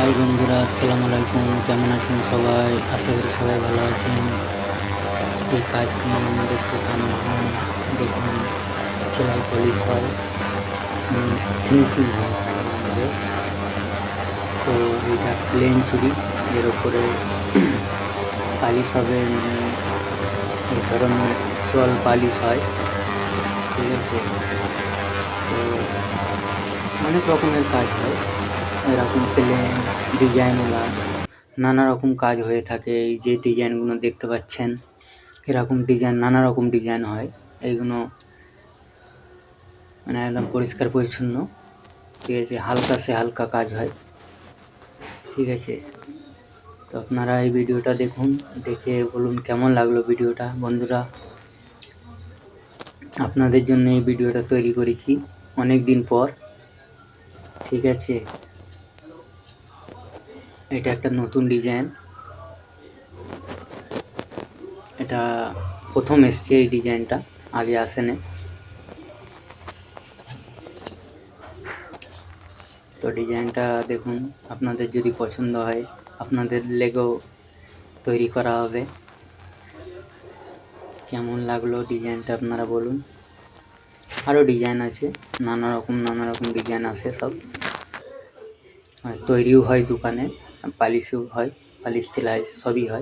High বন্ধুরা, আসসালামু আলাইকুম। কেমন আছেন সবাই? আশা করি সবাই ভালো আছেন। এই কাজগুলো আমাদের দোকানে হয়। দেখুন, সেলাই পলিশ হয়, মানে ফিনিশিং হয় কাজে আমাদের। তো এইটা প্লেন চুড়ি, এর ওপরে পালিশ হবে, মানে এই ধরনের রল পালিশ হয়, ঠিক আছে? তো অনেক রকমের কাজ হয়, এরকম প্লেন, ডিজাইনওয়ালা, নানা রকম কাজ হয়ে থাকে। এই যে ডিজাইনগুলো দেখতে পাচ্ছেন, এরকম ডিজাইন, নানা রকম ডিজাইন হয়। এইগুলো মানে একদম পরিষ্কার পরিচ্ছন্ন, ঠিক আছে? হালকা সে হালকা কাজ হয়, ঠিক আছে? তো আপনারা এই ভিডিওটা দেখুন, দেখে বলুন কেমন লাগলো ভিডিওটা। বন্ধুরা, আপনাদের জন্য এই ভিডিওটা তৈরি করেছি অনেক দিন পর, ঠিক আছে? এটা একটা নতুন ডিজাইন, এটা প্রথম এসছে এই ডিজাইনটা, আগে আসেনি। তো ডিজাইনটা দেখুন, আপনাদের যদি পছন্দ হয় আপনাদের লেগেও তৈরি করা হবে। কেমন লাগলো ডিজাইনটা আপনারা বলুন। আরও ডিজাইন আছে, নানা রকম ডিজাইন আসে সব, তৈরিও হয় দোকানে, পালিশও হয়, পালিশ সেলাই সবই হয়।